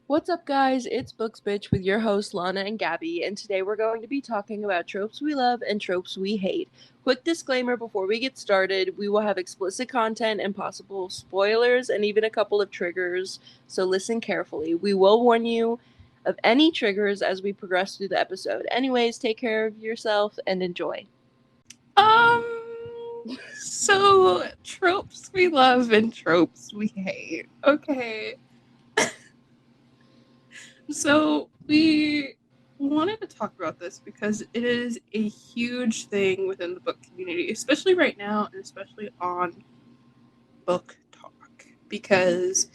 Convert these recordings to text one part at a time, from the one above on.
What's up, guys? It's Bxtch with your hosts, Lana and Gabby, and today we're going to be talking about tropes we love and tropes we hate. Quick disclaimer before we get started, we will have explicit content and possible spoilers and even a couple of triggers, so listen carefully. We will warn you of any triggers as we progress through the episode. Anyways, take care of yourself and enjoy. So tropes we love and tropes we hate. Okay. So we wanted to talk about this because it is a huge thing within the book community, especially right now and especially on Book Talk, because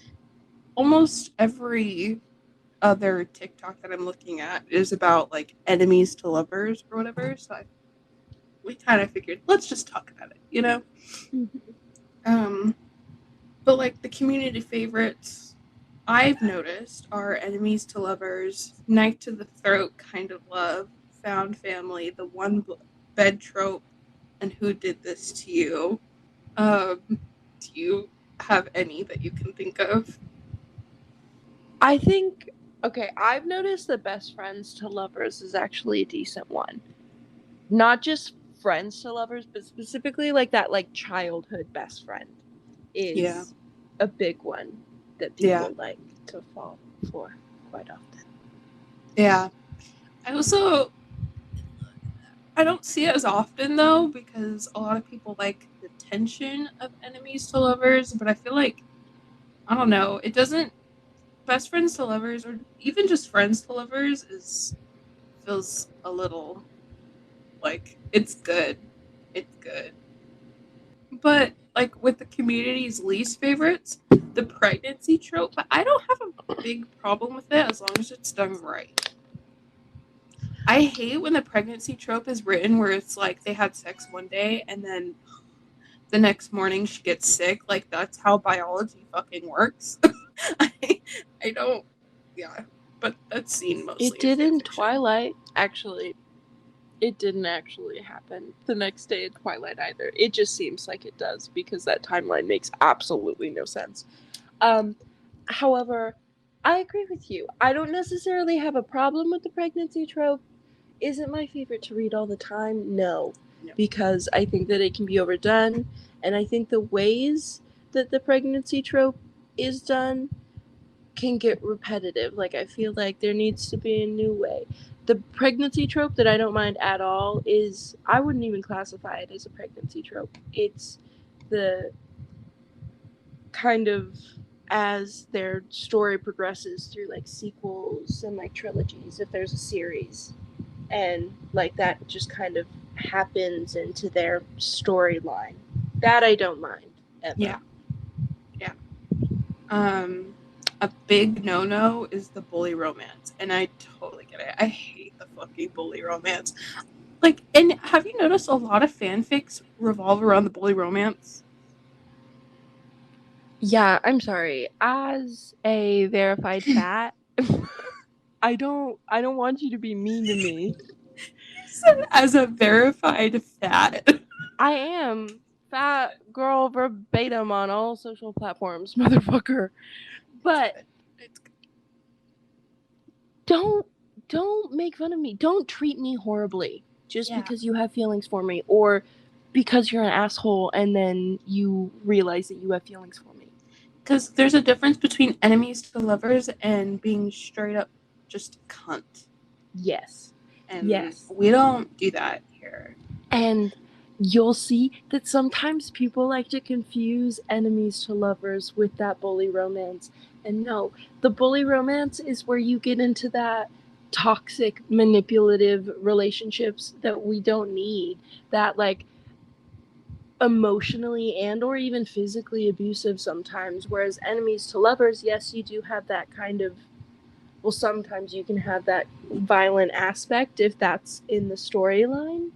almost every other TikTok that I'm looking at is about like enemies to lovers or whatever. So we kind of figured, let's just talk about it. Um, but like the community favorites I've noticed are enemies to lovers, knife to the throat kind of love, found family, the one bed trope, and who did this to you. Do you have any that you can think of? I think, okay, I've noticed that best friends to lovers is actually a decent one. Not just friends to lovers, but specifically like that like childhood best friend Yeah. is a big one that Yeah. people like to fall for quite often. Yeah. I don't see it as often though, because a lot of people like the tension of enemies to lovers, but I feel like, I don't know, it doesn't, best friends to lovers or even just friends to lovers feels a little like it's good. It's good. But like with the community's least favorites, the pregnancy trope, but I don't have a big problem with it as long as it's done right. I hate when the pregnancy trope is written where it's like they had sex one day and then the next morning she gets sick. Like that's how biology fucking works. I, I don't, yeah, but that's seen mostly It in did fan in fiction. Twilight, actually. It didn't actually happen the next day in Twilight either. It just seems like it does because that timeline makes absolutely no sense. Um, However, I agree with you. I don't necessarily have a problem with the pregnancy trope. Is it my favorite to read all the time? No, No. because I think that it can be overdone, and I think the ways that the pregnancy trope is done can get repetitive. Like, I feel like there needs to be a new way. The pregnancy trope that I don't mind at all is I wouldn't even classify it as a pregnancy trope. It's the kind of as their story progresses through like sequels and like trilogies, if there's a series, and like that just kind of happens into their storyline. That I don't mind ever. Yeah. Yeah. A big no-no is the bully romance, and I totally get it. I hate the fucking bully romance. Like, and have you noticed a lot of fanfics revolve around the bully romance? Yeah, I'm sorry. As a verified fat, I don't want you to be mean to me. As a verified fat. I am fat girl verbatim on all social platforms, motherfucker. But It's good. don't don't make fun of me. Don't treat me horribly just Yeah. because you have feelings for me or because you're an asshole and then you realize that you have feelings for me. Because there's a difference between enemies to lovers and being straight up just a cunt. Yes. And Yes. we don't do that here. And you'll see that sometimes people like to confuse enemies to lovers with that bully romance. And no, the bully romance is where you get into that toxic, manipulative relationships that we don't need. That like emotionally and or even physically abusive sometimes. Whereas enemies to lovers, yes, you do have that kind of, well, sometimes you can have that violent aspect if that's in the storyline.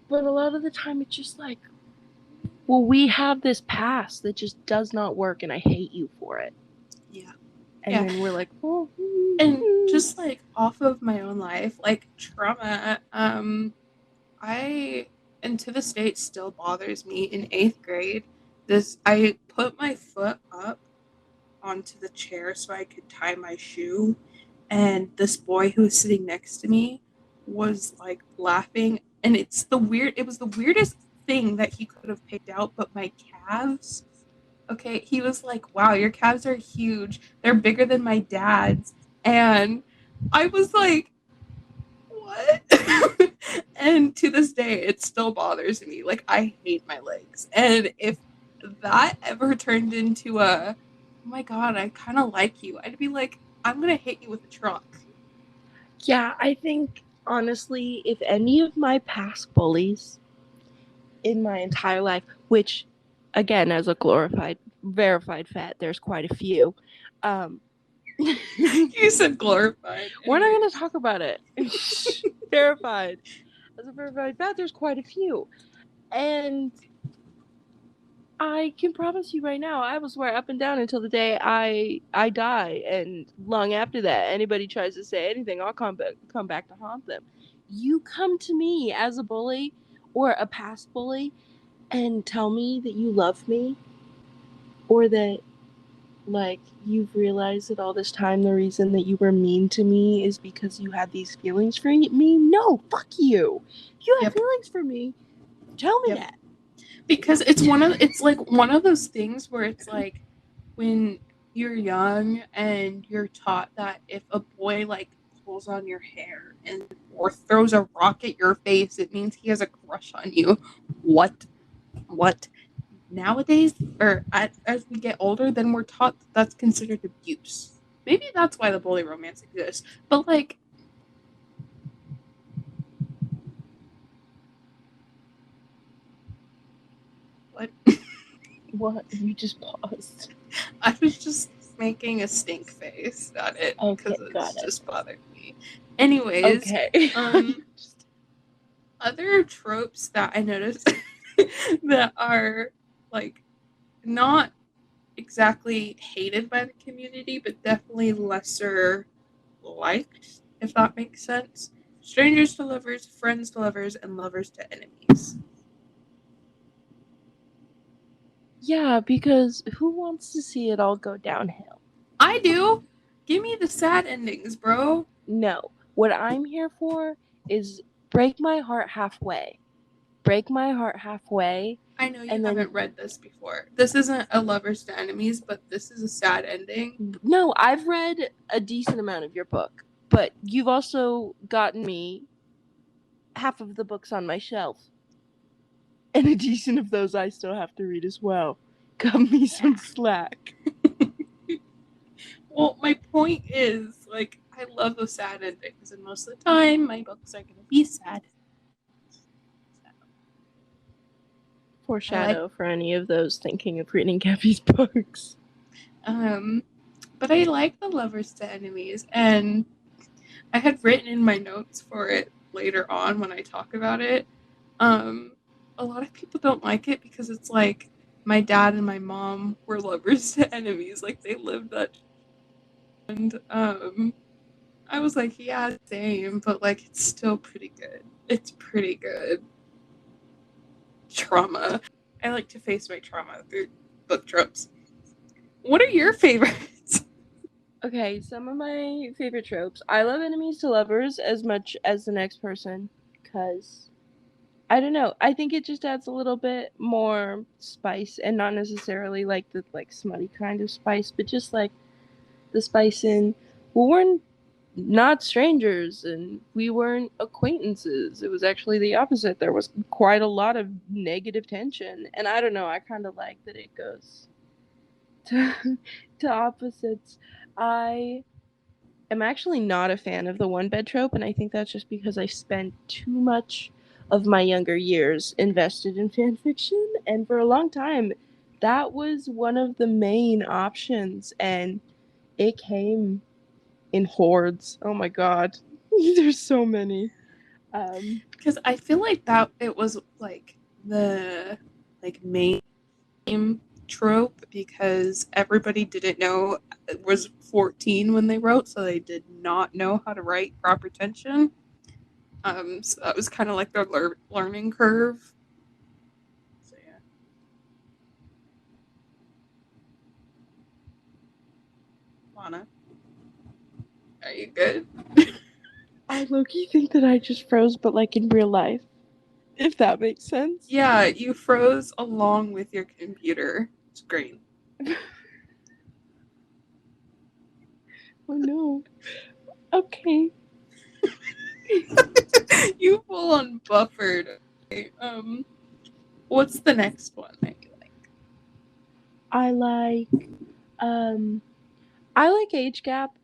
But a lot of the time it's just like, well, we have this past that just does not work and I hate you for it. Yeah. And then we're like, oh. And just like off of my own life, like trauma, I, and to this day, it still bothers me. In 8th grade, I put my foot up onto the chair so I could tie my shoe. And this boy who was sitting next to me was like laughing. And it was the weirdest thing that he could have picked out, but my calves. Okay, he was like, wow, your calves are huge. They're bigger than my dad's. And I was like, what? And to this day, it still bothers me. Like, I hate my legs. And if that ever turned into oh my God, I kind of like you, I'd be like, I'm going to hit you with a truck. Yeah, I think, honestly, if any of my past bullies in my entire life, which, again, as a glorified, verified fat, there's quite a few. You said glorified. We're not going to talk about it. Verified. As a verified fat, there's quite a few. And I can promise you right now, I will swear up and down until the day I die, and long after that, anybody tries to say anything, I'll come back to haunt them. You come to me as a bully or a past bully and tell me that you love me, or that, like, you've realized that all this time the reason that you were mean to me is because you had these feelings for me. No, fuck you. If you have feelings for me, tell me that. Because it's like one of those things where it's like when you're young and you're taught that if a boy like pulls on your hair and or throws a rock at your face, it means he has a crush on you. What nowadays, or as we get older, then we're taught that that's considered abuse. Maybe that's why the bully romance exists. But like, what? What? You just paused. I was just making a stink face at it because it's just bothered me. Anyways, okay. Other tropes that I noticed that are like not exactly hated by the community, but definitely lesser liked, if that makes sense. Strangers to lovers, friends to lovers, and lovers to enemies. Yeah, because who wants to see it all go downhill? I do. Give me the sad endings, bro. No. What I'm here for is break my heart halfway. Break my heart halfway. I know you haven't read this before. This isn't a lovers to enemies, but this is a sad ending. No, I've read a decent amount of your book, but you've also gotten me half of the books on my shelf. And a decent of those I still have to read as well. Cut me some slack. Well, my point is, like, I love the sad endings, and most of the time, my books are going to be sad. Foreshadow for any of those thinking of reading Gabby's books. But I like the lovers to enemies, and I had written in my notes for it later on when I talk about it. A lot of people don't like it because it's like my dad and my mom were lovers to enemies, like they lived that. And I was like, yeah, same, but like it's still pretty good. It's pretty good. Trauma. I like to face my trauma through book tropes. What are your favorites? Okay, some of my favorite tropes. I love enemies to lovers as much as the next person, because I don't know. I think it just adds a little bit more spice, and not necessarily like the like smutty kind of spice, but just like the spice in, well, we're not strangers and we weren't acquaintances. It was actually the opposite. There was quite a lot of negative tension, and I don't know. I kind of like that it goes to opposites. I am actually not a fan of the one bed trope, and I think that's just because I spent too much of my younger years invested in fan fiction, and for a long time that was one of the main options, and it came in hordes. Oh my god. There's so many. Because I feel like that it was like the like main trope because everybody didn't know it was 14 when they wrote, so they did not know how to write proper tension. So that was kind of like their learning curve. So yeah. you good? I low-key think that I just froze, but like in real life. If that makes sense. Yeah, you froze along with your computer screen. Oh no. Okay. You full on buffered. Okay, what's the next one that you like? I like age gap,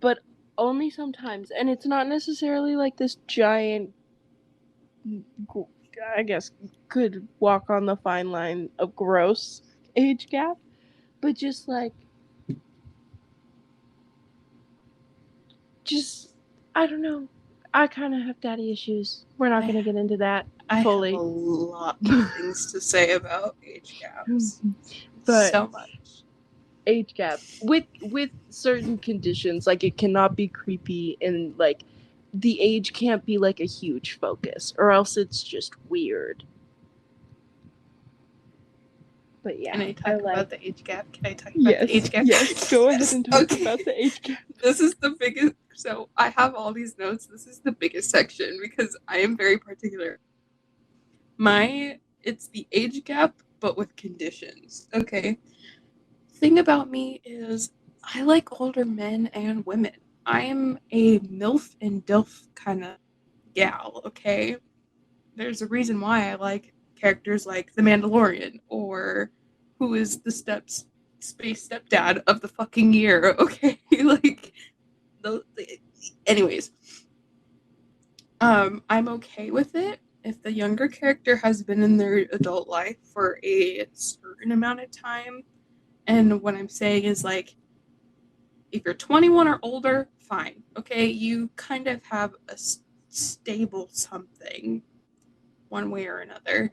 but only sometimes. And it's not necessarily like this giant, I guess, could walk on the fine line of gross age gap, but just like, I don't know. I kind of have daddy issues. We're not going to get into that I fully. have a lot of things to say about age gaps. But so much. Age gap with certain conditions, like it cannot be creepy, and like the age can't be like a huge focus, or else it's just weird. But yeah, Can I talk about the age gap? Can I talk about the age gap? Yes, go ahead and talk about the age gap. This is the biggest. So I have all these notes. This is the biggest section because I am very particular. It's the age gap, but with conditions. Okay. Thing about me is I like older men and women. I am a MILF and DILF kind of gal, okay? There's a reason why I like characters like The Mandalorian, or who is the space stepdad of the fucking year, okay? Like, anyways, I'm okay with it if the younger character has been in their adult life for a certain amount of time. And what I'm saying is, like, if you're 21 or older, fine, okay? You kind of have a stable something one way or another.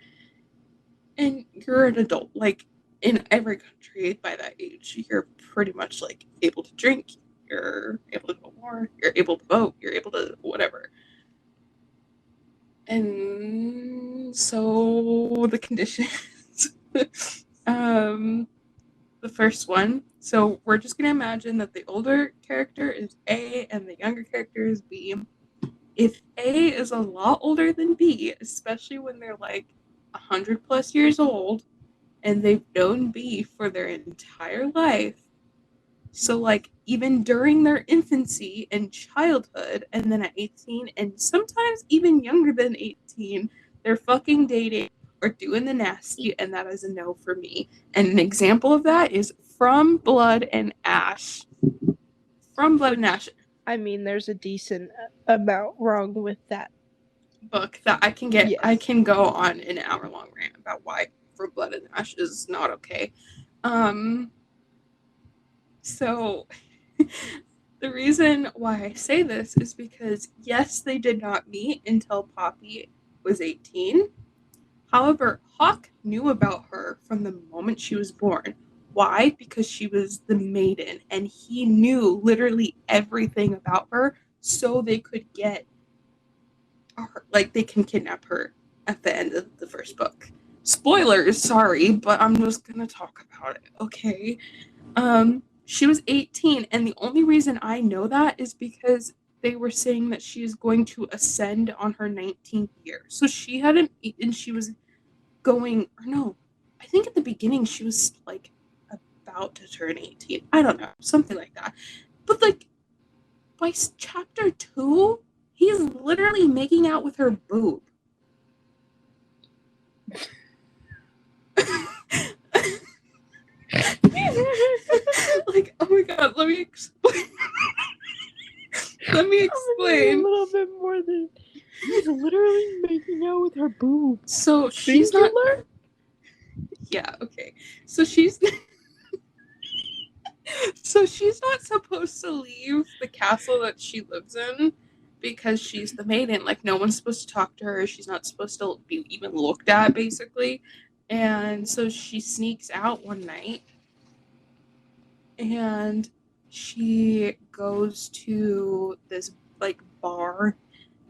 And you're an adult. Like, in every country by that age, you're pretty much, like, able to drink, you're able to go more, you're able to vote, you're able to whatever. And so the conditions. The first one. So we're just going to imagine that the older character is A and the younger character is B. If A is a lot older than B, especially when they're like 100 plus years old and they've known B for their entire life, so like even during their infancy and childhood, and then at 18 and sometimes even younger than 18, they're fucking dating or doing the nasty, and that is a no for me. And an example of that is From Blood and Ash. From Blood and Ash. I mean, there's a decent amount wrong with that book that I can get. Yes. I can go on an hour-long rant about why From Blood and Ash is not okay. So the reason why I say this is because, yes, they did not meet until Poppy was 18. However, Hawk knew about her from the moment she was born. Why? Because she was the maiden, and he knew literally everything about her, so they could get her, like, they can kidnap her at the end of the first book. Spoilers, sorry, but I'm just gonna talk about it, okay? She was 18, and the only reason I know that is because they were saying that she is going to ascend on her 19th year. So she hadn't, and she was going, or no, I think at the beginning she was like about to turn 18. I don't know, something like that. But like by chapter 2, he's literally making out with her boob. Like, oh my god, let me explain. Let me explain. A little bit more than he's literally making out with her boobs. So she's Singular? not. Yeah, okay. So she's. So she's not supposed to leave the castle that she lives in because she's the maiden. Like, no one's supposed to talk to her. She's not supposed to be even looked at, basically. And so she sneaks out one night and she goes to this like bar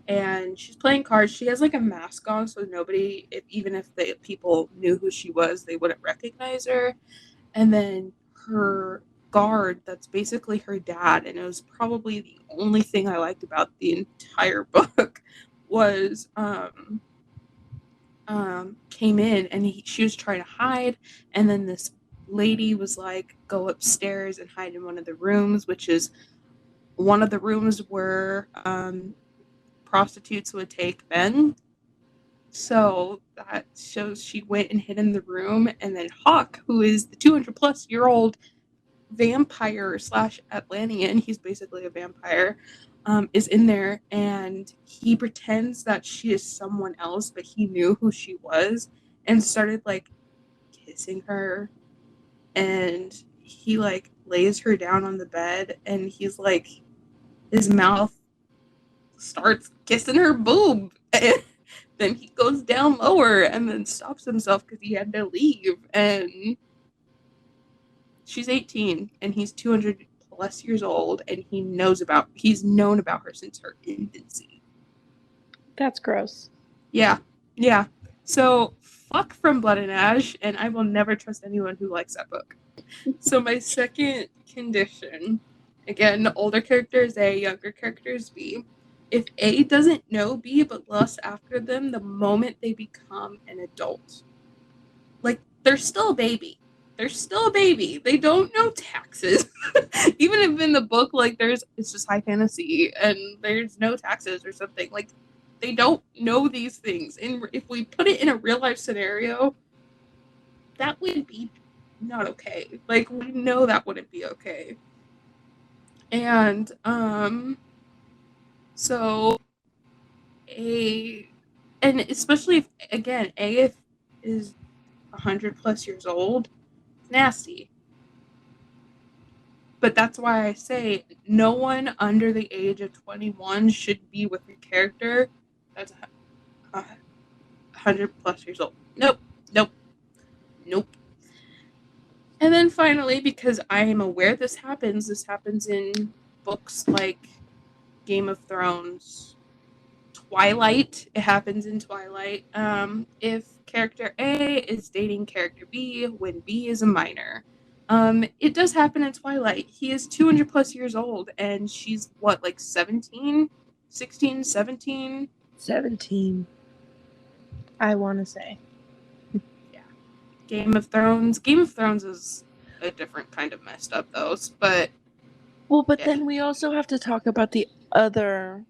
and she's playing cards. She has like a mask on, so nobody, even if the people knew who she was, they wouldn't recognize her. And then her guard that's basically her dad, and it was probably the only thing I liked about the entire book was came in and she was trying to hide, and then this lady was like, go upstairs and hide in one of the rooms, which is one of the rooms where prostitutes would take men. So that shows she went and hid in the room, and then Hawk, who is the 200-plus-year-old vampire slash Atlantean, he's basically a vampire, is in there, and he pretends that she is someone else, but he knew who she was, and started like kissing her, and he like lays her down on the bed, and he's like, his mouth starts kissing her boob, and then he goes down lower and then stops himself because he had to leave, and she's 18 and he's 200 plus years old, and he's known about her since her infancy. That's gross. Yeah. So fuck From Blood and Ash, and I will never trust anyone who likes that book. So my second condition, again, older characters A, younger characters B. If A doesn't know B but lusts after them the moment they become an adult, like they're still a baby. They're still a baby. They don't know taxes. Even if in the book, like, it's just high fantasy and there's no taxes or something. Like, they don't know these things. And if we put it in a real life scenario, that would be not okay. Like, we know that wouldn't be okay. And, so and especially if, again, A is 100 plus years old, nasty. But that's why I say no one under the age of 21 should be with a character that's 100 plus years old. Nope. And then finally, because I am aware this happens in books like Game of Thrones, Twilight. It happens in Twilight. If character A is dating character B when B is a minor. It does happen in Twilight. He is 200 plus years old, and she's what, like 17? 16, 17? 17. I want to say. Yeah. Game of Thrones. Game of Thrones is a different kind of messed up, though. But yeah. Then we also have to talk about the other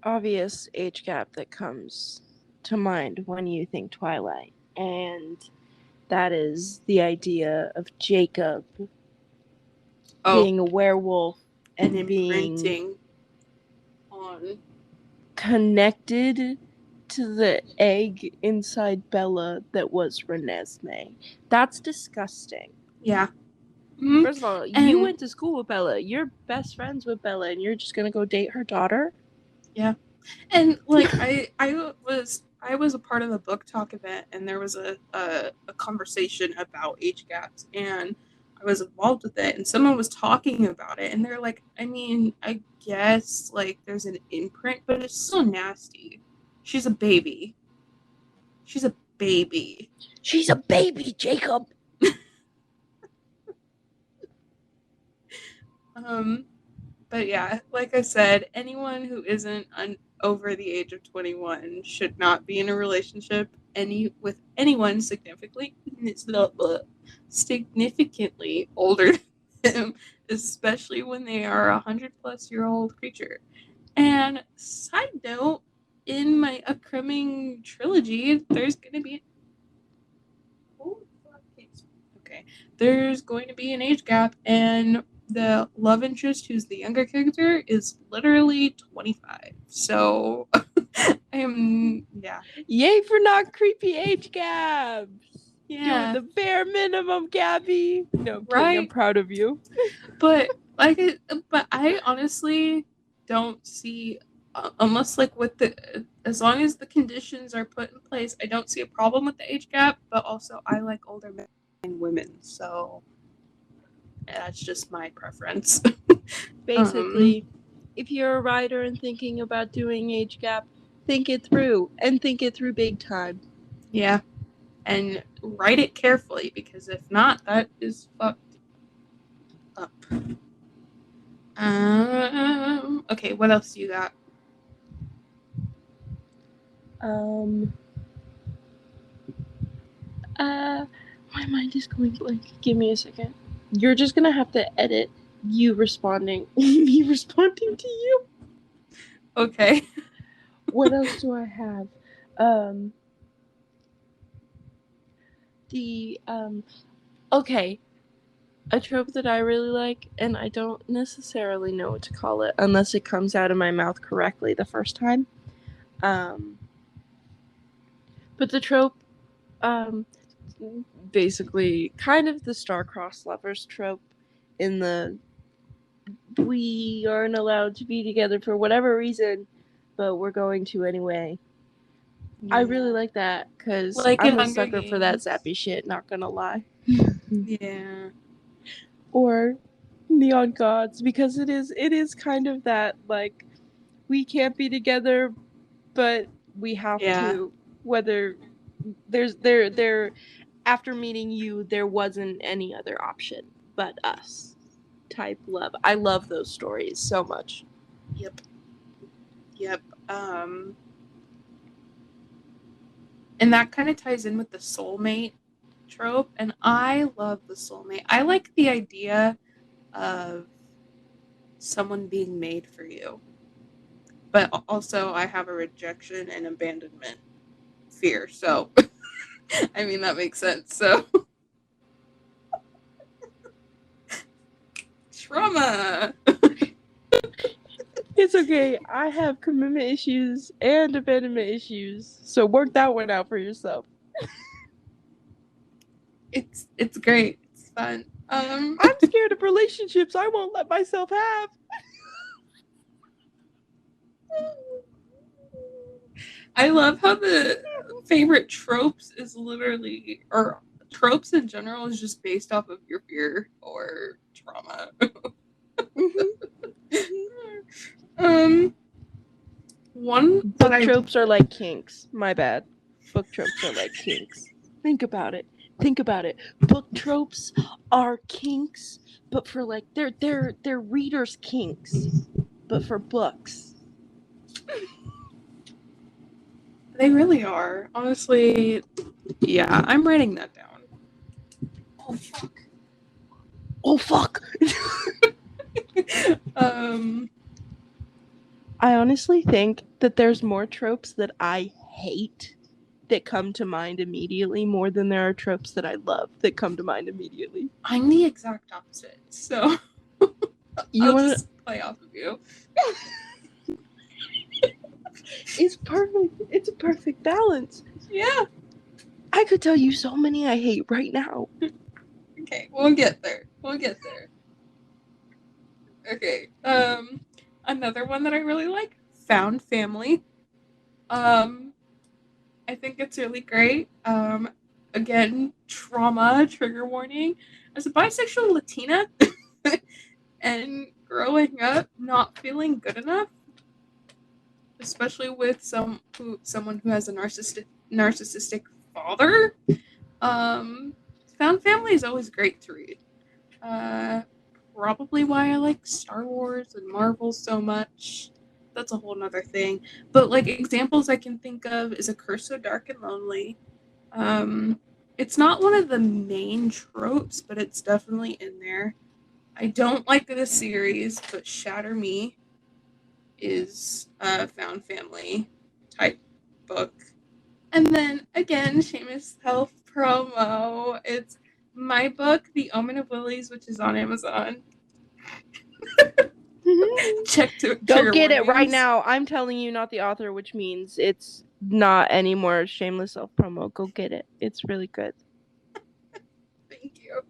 obvious age gap that comes to mind when you think Twilight, and that is the idea of Jacob being a werewolf and being on connected to the egg inside Bella that was Renesmee. That's disgusting. Yeah. Mm-hmm. First of all, you went to school with Bella. You're best friends with Bella, and you're just gonna go date her daughter? Yeah. And like I was a part of the book talk event, and there was a conversation about age gaps, and I was involved with it, and someone was talking about it, and they're like, I mean, I guess like there's an imprint, but it's still nasty. She's a baby. She's a baby, Jacob. But yeah, like I said, anyone who isn't over the age of 21 should not be in a relationship with anyone significantly older than them, especially when they are a 100-plus-year-old creature. And side note, in my upcoming trilogy, there's going to be there's going to be an age gap, and the love interest, who's the younger character, is literally 25. So, Yay for not creepy age gaps. Yeah. Doing the bare minimum, Gabby. No, right? I'm proud of you. But I honestly don't see, unless like as long as the conditions are put in place, I don't see a problem with the age gap. But also, I like older men and women, so that's just my preference. Basically, if you're a writer and thinking about doing age gap, think it through, and think it through big time. Yeah, and write it carefully, because if not, that is fucked. up. Okay, what else do you got? My mind is going blank. Give me a second. You're just gonna have to edit you responding, me responding to you. Okay. What else do I have? Okay. A trope that I really like, and I don't necessarily know what to call it unless it comes out of my mouth correctly the first time. But the trope, basically, kind of the star-crossed lovers trope in the we aren't allowed to be together for whatever reason, but we're going to anyway. Yeah. I really like that because I'm a sucker for that zappy shit, not gonna lie. Yeah. Or Neon Gods, because it is kind of that, like, we can't be together, but we have to. Whether there after meeting you, there wasn't any other option but us type love. I love those stories so much. Yep. And that kind of ties in with the soulmate trope, and I love the soulmate. I like the idea of someone being made for you, but also I have a rejection and abandonment fear, so I mean that makes sense. So trauma. It's okay. I have commitment issues and abandonment issues, so work that one out for yourself. It's great. It's fun. I'm scared of relationships I won't let myself have. I love how the favorite tropes is literally, or tropes in general is just based off of your fear or trauma. One book tropes are like kinks. My bad. Book tropes are like kinks. Think about it. Book tropes are kinks, but for like they're readers' kinks, but for books. They really are. Honestly, yeah, I'm writing that down. Oh fuck. I honestly think that there's more tropes that I hate that come to mind immediately more than there are tropes that I love that come to mind immediately. I'm the exact opposite, so I'll just play off of you. It's perfect. It's a perfect balance. Yeah. I could tell you so many I hate right now. Okay, we'll get there. Okay. Another one that I really like, found family. I think it's really great. Again, trauma, trigger warning. As a bisexual Latina and growing up not feeling good enough, especially with someone who has a narcissistic father, found family is always great to read. Probably why I like Star Wars and Marvel so much. That's a whole nother thing. But like examples I can think of is A Curse So Dark and Lonely. It's not one of the main tropes, but it's definitely in there. I don't like the series, but Shatter Me is a found family type book. And then again, shameless self promo. It's my book, The Omen of Lilies, which is on Amazon. Go get it right now. I'm telling you, not the author, which means it's not anymore shameless self promo. Go get it. It's really good. Thank you.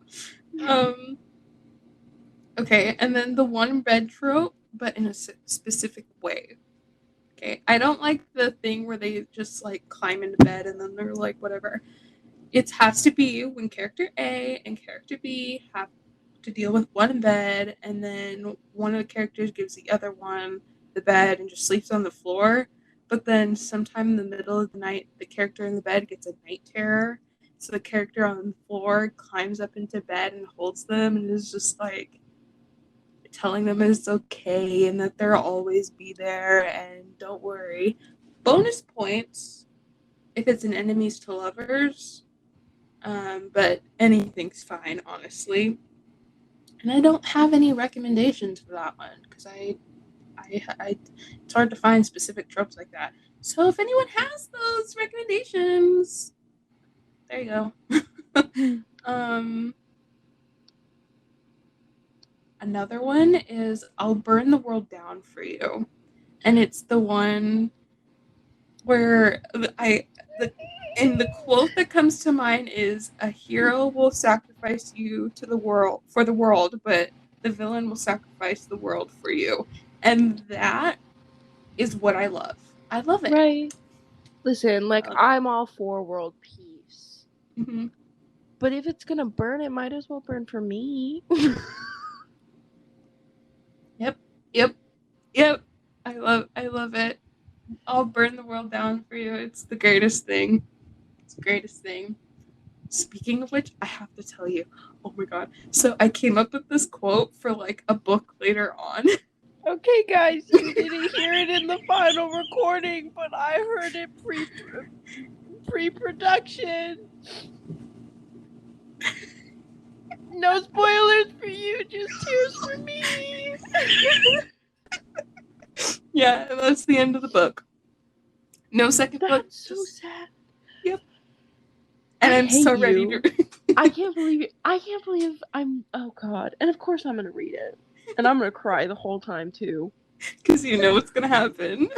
Okay, and then the one bed trope, but in a specific way. Okay, I don't like the thing where they just like climb into bed and then they're like whatever. It has to be when character A and character B have to deal with one bed, and then one of the characters gives the other one the bed and just sleeps on the floor. But then sometime in the middle of the night, the character in the bed gets a night terror. So the character on the floor climbs up into bed and holds them and is just like, telling them it's okay and that they'll always be there and don't worry. Bonus points if it's an enemies to lovers, but anything's fine, honestly. And I don't have any recommendations for that one because it's hard to find specific tropes like that. So if anyone has those recommendations, there you go. Another one is I'll burn the world down for you, and it's the one where and the quote that comes to mind is a hero will sacrifice you to the world for the world, but the villain will sacrifice the world for you. And that is what I love. I love it. Right. Listen, like, I'm all for world peace. Mm-hmm. But if it's gonna burn, it might as well burn for me. Yep. I love it. I'll burn the world down for you. It's the greatest thing. Speaking of which, I have to tell you, oh my god. So I came up with this quote for like a book later on. Okay, guys, you didn't hear it in the final recording, but I heard it pre-production. No spoilers for you, just tears for me. Yeah, that's the end of the book. No second book. That's so sad. Yep. And I'm so ready to. I can't believe it. I can't believe I'm. Oh god! And of course I'm gonna read it, and I'm gonna cry the whole time too. Because you know what's gonna happen.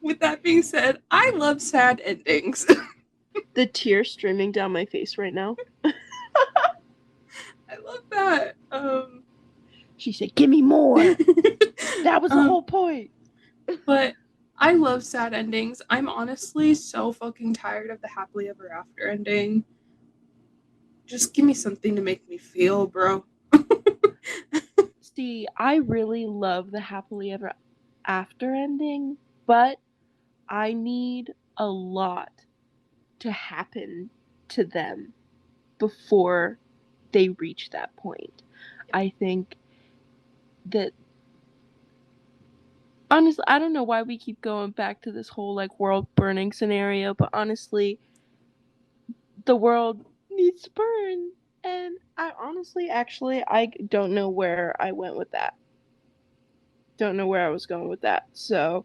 With that being said, I love sad endings. The tears streaming down my face right now. I love that. She said, "Give me more." That was the whole point. But I love sad endings. I'm honestly so fucking tired of the happily ever after ending. Just give me something to make me feel, bro. See, I really love the happily ever after ending, but I need a lot to happen to them before they reach that point. I think that, honestly, I don't know why we keep going back to this whole like world burning scenario, but honestly, the world needs to burn. And I honestly, I don't know where I went with that. Don't know where I was going with that. So.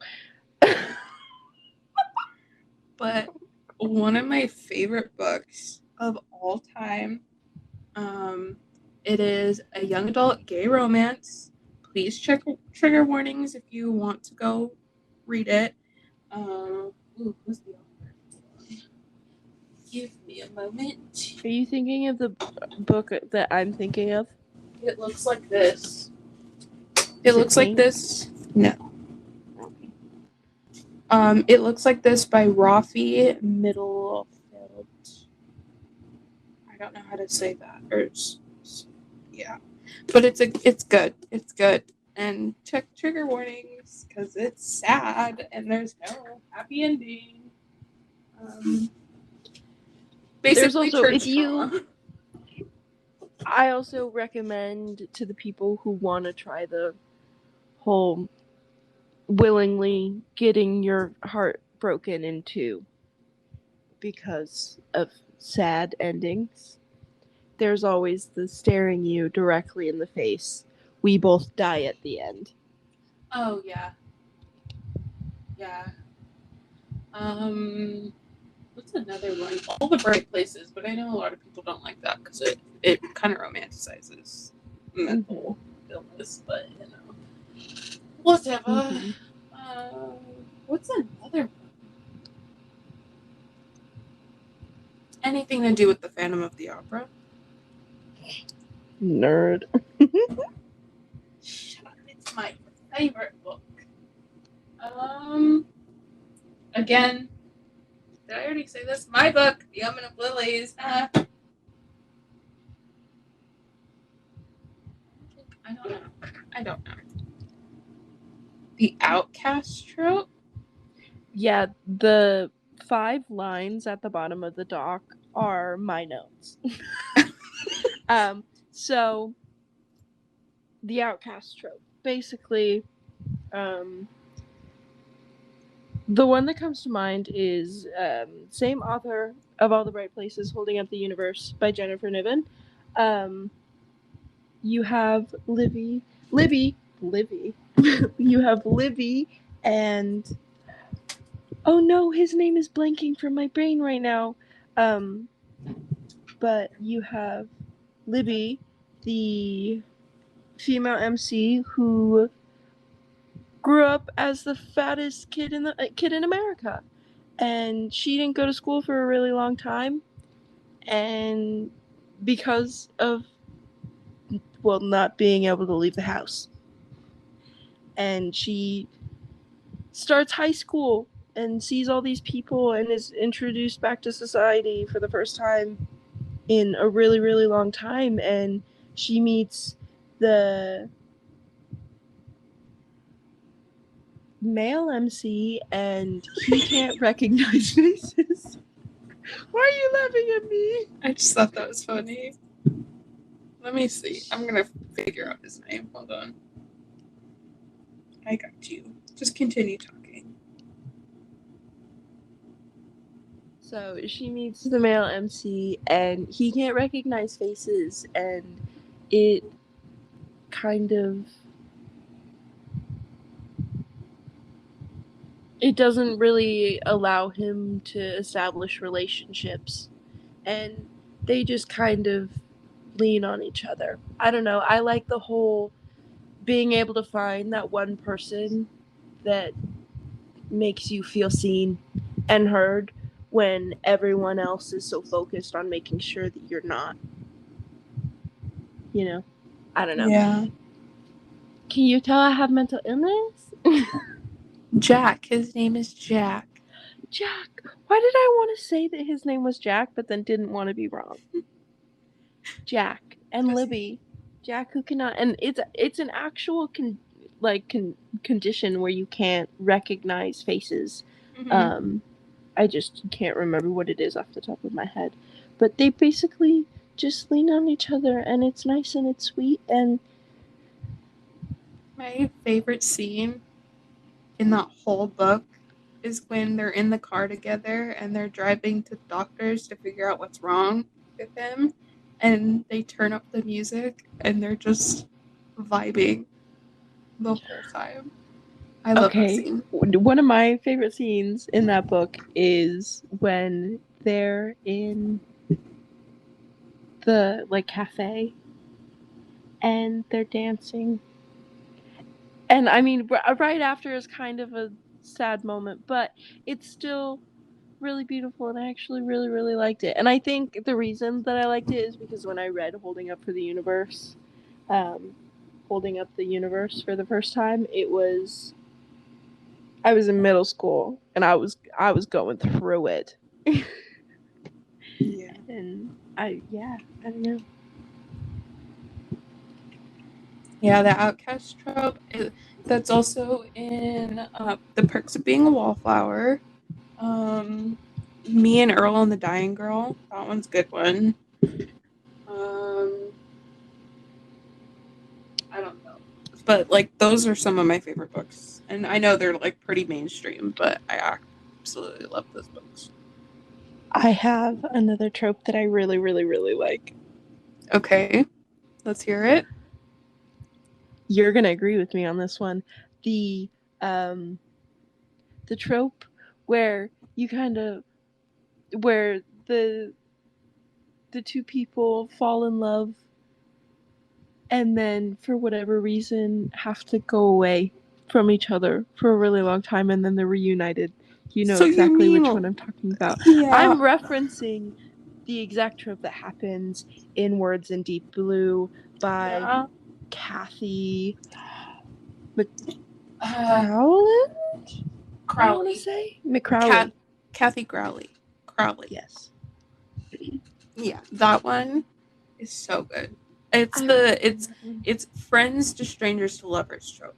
But one of my favorite books of all time, it is a young adult gay romance. Please check trigger warnings if you want to go read it. Who's the author? Give me a moment. Are you thinking of the book that I'm thinking of? It looks like this. It looks like this. No. It looks like this by Rafi Middlefield. I don't know how to say that. Yeah, but it's good. It's good. And check trigger warnings because it's sad and there's no happy ending. Basically, there's also, if you. I also recommend to the people who want to try the whole willingly getting your heart broken in two because of sad endings. There's always the staring you directly in the face. We both die at the end. Oh yeah. Yeah. What's another one? All the Bright Places, but I know a lot of people don't like that because it kind of romanticizes mental illness, but you know, whatever. Mm-hmm. What's another one? Anything to do with the Phantom of the Opera? Nerd. Shut up! It's my favorite book. Again, did I already say this? My book, The Omen of Lilies. I don't know. The Outcast trope? Yeah, the 5 lines at the bottom of the doc are my notes. So the outcast trope. Basically, the one that comes to mind is same author of All the Bright Places, Holding Up the Universe by Jennifer Niven. You have Libby. You have Libby and oh no, his name is blanking from my brain right now. But you have Libby, the female MC who grew up as the fattest kid in America, and she didn't go to school for a really long time, and because of not being able to leave the house, and she starts high school and sees all these people and is introduced back to society for the first time in a really, really long time, and she meets the male MC and he can't recognize faces. Why are you laughing at me? I just thought that was funny. Let me see. I'm gonna figure out his name. Hold on. I got you. Just continue talking. So she meets the male MC and he can't recognize faces, and it kind of it doesn't really allow him to establish relationships, and they just kind of lean on each other. I don't know. I like the whole being able to find that one person that makes you feel seen and heard when everyone else is so focused on making sure that you're not. You know? I don't know. Yeah. Can you tell I have mental illness? Jack. His name is Jack. Jack. Why did I want to say that his name was Jack, but then didn't want to be wrong? Jack and Libby. Jack who cannot, and it's an actual condition where you can't recognize faces. Mm-hmm. I just can't remember what it is off the top of my head, but they basically just lean on each other, and it's nice and it's sweet. And my favorite scene in that whole book is when they're in the car together and they're driving to the doctors to figure out what's wrong with him, and they turn up the music and they're just vibing the whole time. I love that scene. One of my favorite scenes in that book is when they're in the cafe and they're dancing, and I mean right after is kind of a sad moment, but it's still really beautiful, and I actually really, really liked it. And I think the reason that I liked it is because when I read Holding Up the Universe for the first time, I was in middle school, and I was going through it. Yeah. And I don't know. Yeah, the outcast trope, that's also in The Perks of Being a Wallflower. Me and Earl and the Dying Girl. That one's a good one. I don't know. But, those are some of my favorite books. And I know they're, pretty mainstream, but I absolutely love those books. I have another trope that I really, really, really like. Okay. Let's hear it. You're going to agree with me on this one. The trope where where the two people fall in love and then for whatever reason have to go away from each other for a really long time, and then they're reunited. You know exactly which one I'm talking about. Yeah. I'm referencing the exact trope that happens in Words in Deep Blue by Kathy McCrowley? I want to say McCrowley. Kathy Crowley. Yes. Yeah, that one is so good. It's friends to strangers to lovers trope.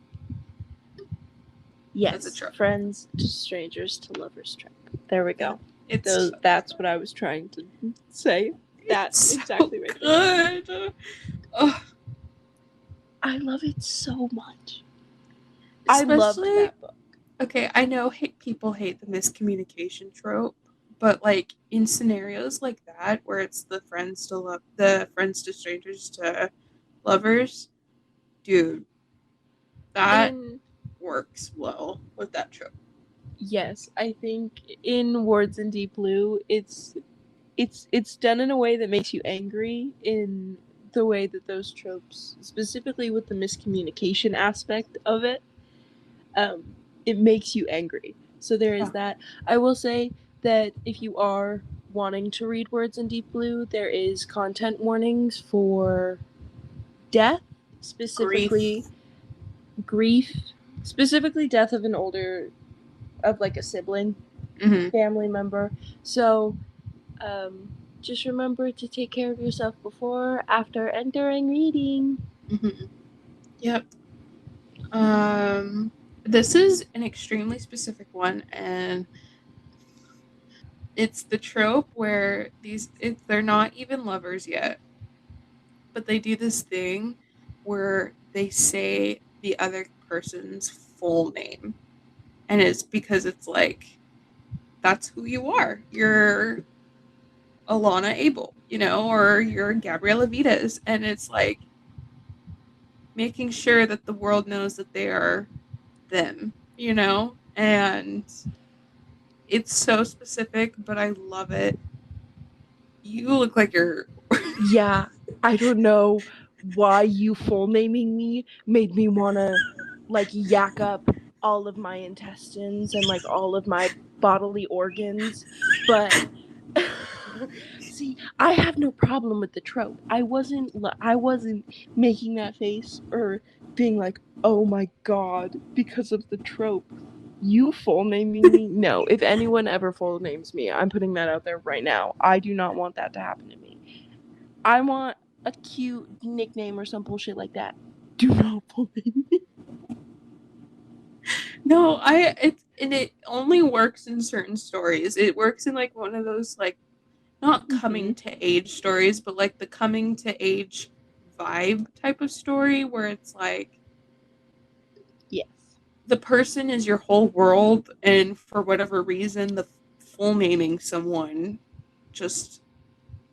Yes, friends to strangers to lovers trope. There we go. That's what I was trying to say. That's exactly right. Good. I love it so much. I loved Especially, that book. okay, I know people hate the miscommunication trope, but like in scenarios like that where it's the friends to strangers to lovers, dude, that In works well with that trope. Yes, I think in Words in Deep Blue, it's done in a way that makes you angry in the way that those tropes, specifically with the miscommunication aspect of it, it makes you angry. So there is Yeah. that. I will say that if you are wanting to read Words in Deep Blue, there is content warnings for death, specifically Grief. grief, specifically death of of like a sibling, Mm-hmm. family member. So um, just remember to take care of yourself before, after entering reading. Mm-hmm. Yep. This is an extremely specific one, and it's the trope where they're not even lovers yet, but they do this thing where they say the other person's full name, and it's because it's like that's who you are. You're Alana Abel, or you're Gabriella Vitas, and it's like making sure that the world knows that they are them, and it's so specific, but I love it. You look like you're Yeah, I don't know why you full naming me made me want to like yak up all of my intestines and like all of my bodily organs, but see, I have no problem with the trope. I wasn't making that face or being like, "Oh my god," because of the trope. You full naming me? No. If anyone ever full names me, I'm putting that out there right now. I do not want that to happen to me. I want a cute nickname or some bullshit like that. Do not full name me. no, it only works in certain stories. It works in like one of those like not Mm-hmm. coming to age stories, but like the coming to age vibe type of story where it's like Yes. the person is your whole world, and for whatever reason, the full naming someone just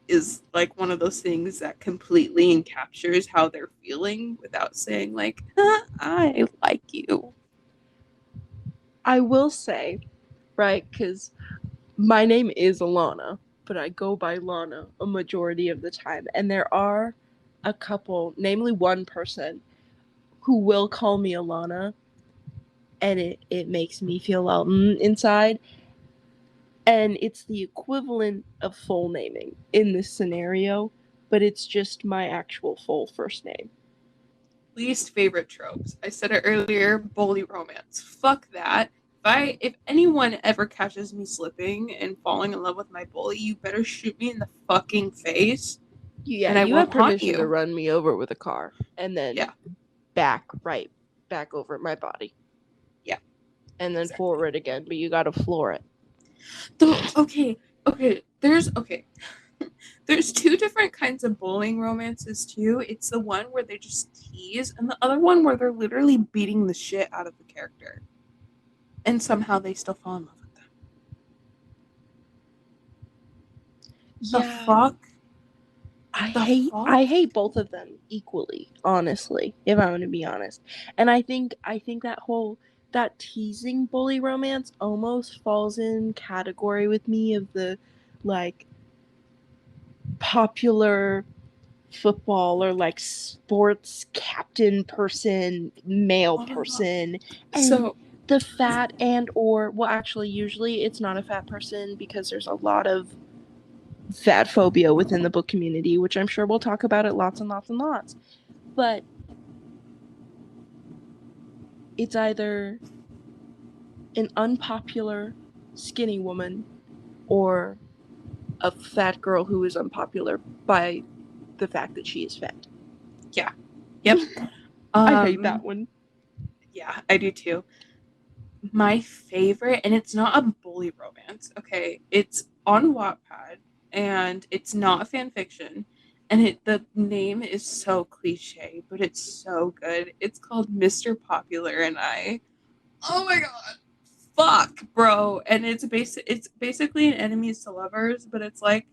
is like one of those things that completely encaptures how they're feeling without saying like, I like you. I will say, right, because my name is Alana, but I go by Lana a majority of the time. And there are a couple, namely one person, who will call me Alana, and it makes me feel inside. And it's the equivalent of full naming in this scenario, but it's just my actual full first name. Least favorite tropes. I said it earlier, bully romance. Fuck that. If anyone ever catches me slipping and falling in love with my bully, you better shoot me in the fucking face Yeah, and I you have won't haunt permission to you. run me over with a car and then Yeah. back over my body Yeah. and then Exactly. forward again, but you gotta floor it. Okay. There's two different kinds of bullying romances too. It's the one where they just tease, and the other one where they're literally beating the shit out of the character, and somehow they still fall in love with them. The Yeah, fuck? The fuck? I hate both of them equally, honestly, if I'm gonna be honest. And I think that teasing bully romance almost falls in category with me of the like popular football or like sports captain person, male person, and So the fat and or well actually usually it's not a fat person because there's a lot of fat phobia within the book community, which I'm sure we'll talk about it lots and lots and lots. But it's either an unpopular skinny woman or a fat girl who is unpopular by the fact that she is fat. yeah. Yep. I hate that one. Yeah, I do too. My favorite, and it's not a bully romance, okay? It's on Wattpad, and it's not fan fiction, And the name is so cliche, but it's so good. It's called Mr. Popular and I. Oh my god. Fuck, bro. And it's basically an enemies to lovers, but it's like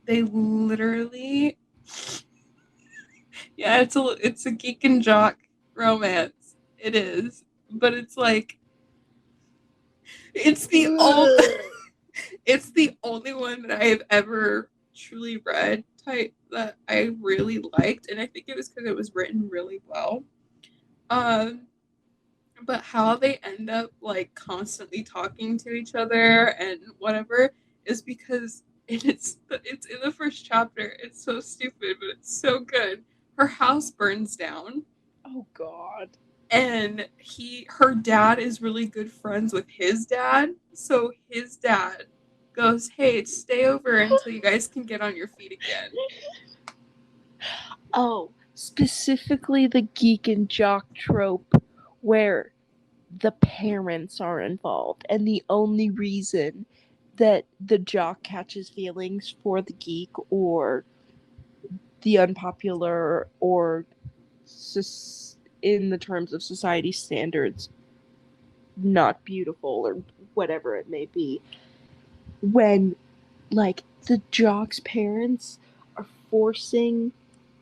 they literally yeah, it's a geek and jock romance. It is. But it's like it's the old it's the only one that I have ever truly read type that I really liked, and I think it was because it was written really well. Um, but how they end up like constantly talking to each other and whatever is because it's in the first chapter. It's so stupid, but it's so good. Her house burns down, Oh God. and her dad is really good friends with his dad, so his dad goes, hey, stay over until you guys can get on your feet again. Oh, specifically the geek and jock trope where the parents are involved, and the only reason that the jock catches feelings for the geek or the unpopular or in the terms of society standards not beautiful or whatever it may be, when like the jock's parents are forcing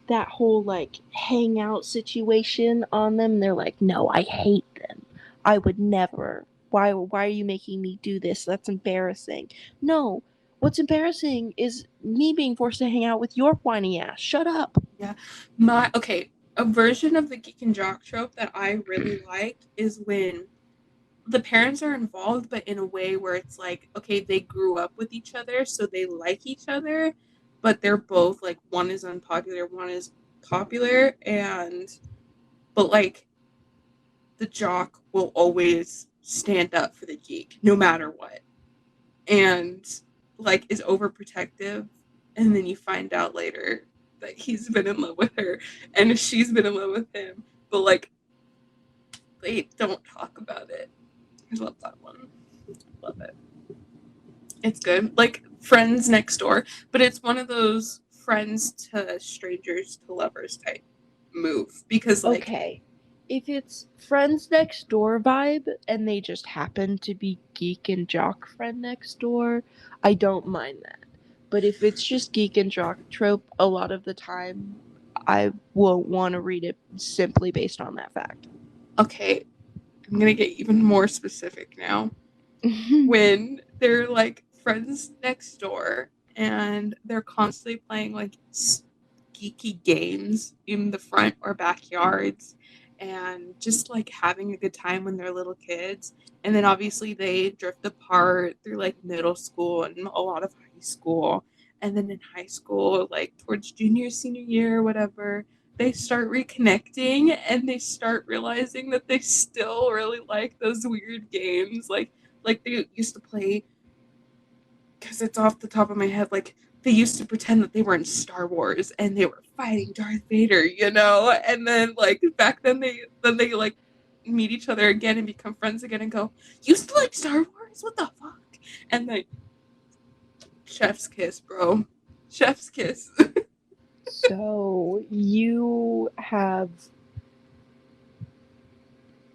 that whole like hangout situation on them. They're like, no, I hate them. I would never. Why are you making me do this? That's embarrassing. No. What's embarrassing is me being forced to hang out with your whiny ass. Shut up. Yeah. A version of the geek and jock trope that I really like is when the parents are involved, but in a way where it's like, okay, they grew up with each other, so they like each other, but they're both like one is unpopular, one is popular, but like the jock will always stand up for the geek no matter what, and like is overprotective, and then you find out later that he's been in love with her and she's been in love with him, but like they don't talk about it. I love that one. Love it. It's good. Like Friends Next Door, but it's one of those friends to strangers to lovers type move because like Okay. If it's friends next door vibe and they just happen to be geek and jock friend next door, I don't mind that. But if it's just geek and jock trope, a lot of the time I won't want to read it simply based on that fact. okay, I'm gonna get even more specific now. When they're like friends next door and they're constantly playing like geeky games in the front or backyards and just like having a good time when they're little kids, and then obviously they drift apart through like middle school and a lot of high school, and then in high school like towards junior senior year or whatever they start reconnecting and they start realizing that they still really like those weird games like they used to play, because it's off the top of my head, like they used to pretend that they were in Star Wars and they were fighting Darth Vader, and then like back then they like meet each other again and become friends again and go, you still like Star Wars, what the fuck? And then chef's kiss, bro, chef's kiss. So you have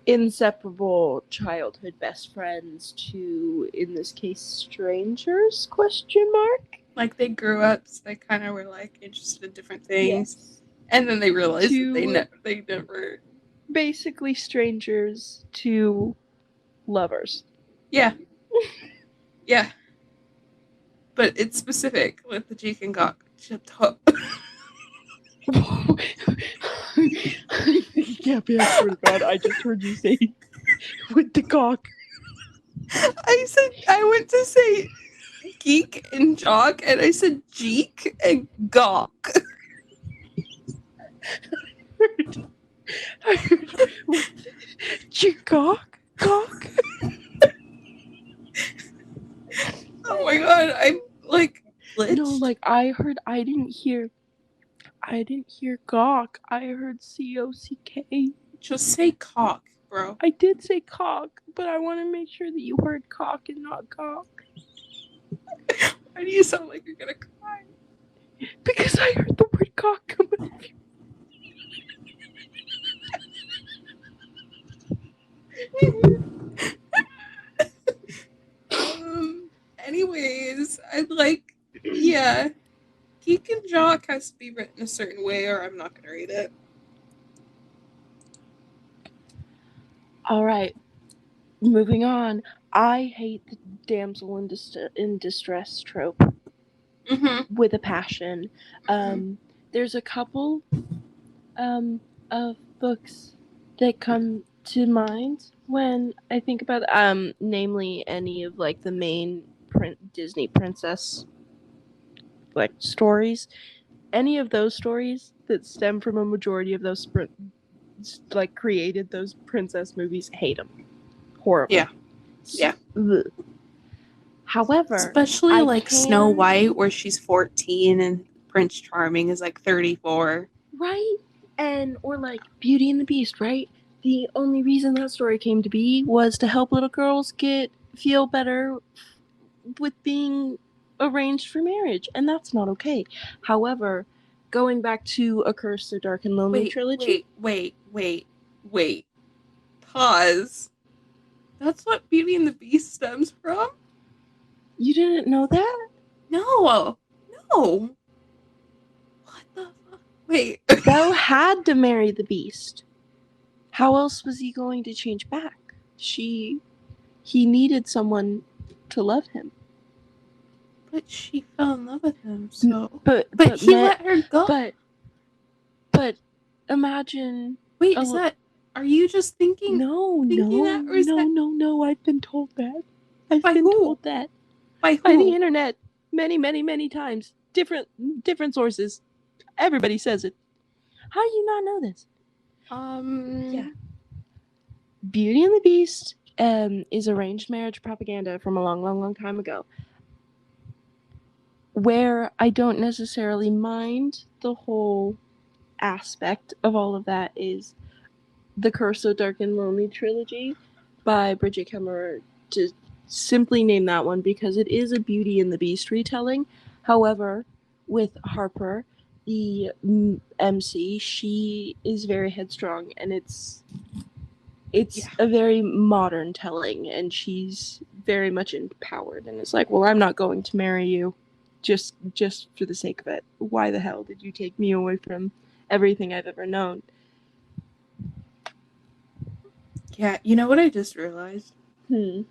inseparable childhood best friends to, in this case, strangers? Question mark. Like they grew up, so they kind of were like interested in different things, Yes. and then they realized that To they never. basically strangers to lovers. Yeah, yeah, but it's specific with the Jeek and Gok. Yeah, man, I swear to God, I just heard you say with the cock. I went to say geek and jock, and I said Jeek and Gok. I heard cock? Cock? Oh my god, I'm like glitched. No, like I didn't hear gawk. I heard COCK. Just say cock, bro. I did say cock, but I want to make sure that you heard cock and not cock. Why do you sound like you're gonna cry? Because I heard the word cock come out of you. Anyways, yeah, Geek and Jock has to be written a certain way or I'm not gonna read it. Alright, moving on. I hate the damsel in distress trope with a passion. There's a couple of books that come to mind when I think about namely any of like the main Disney princess like stories. Any of those stories that stem from a majority of those like created those princess movies, hate them. Horrible. Yeah. Ugh. However, especially I like Snow White, where she's 14 and Prince Charming is like 34. Right? And or like Beauty and the Beast, right? The only reason that story came to be was to help little girls feel better with being arranged for marriage, and that's not okay. However, going back to A Curse, the Dark and Lonely trilogy. Wait. Pause. That's what Beauty and the Beast stems from? You didn't know that? No. What the fuck? Wait. Belle had to marry the Beast. How else was he going to change back? He needed someone to love him. But she fell in love with him, so. But he let her go. But imagine. Wait, is that? Are you just thinking? No. That, or is no. I've been told that. By who? By who? By the internet, many times. Different sources. Everybody says it. How do you not know this? Yeah. Beauty and the Beast is arranged marriage propaganda from a long time ago. Where I don't necessarily mind the whole aspect of all of that is The Curse of Dark and Lonely trilogy by Bridget Kemmerer, to simply name that one because it is a Beauty and the Beast retelling. However, with Harper, the MC, she is very headstrong, and it's a very modern telling, and she's very much empowered, and it's like, well, I'm not going to marry you just for the sake of it. Why the hell did you take me away from everything I've ever known? Yeah, you know what I just realized? You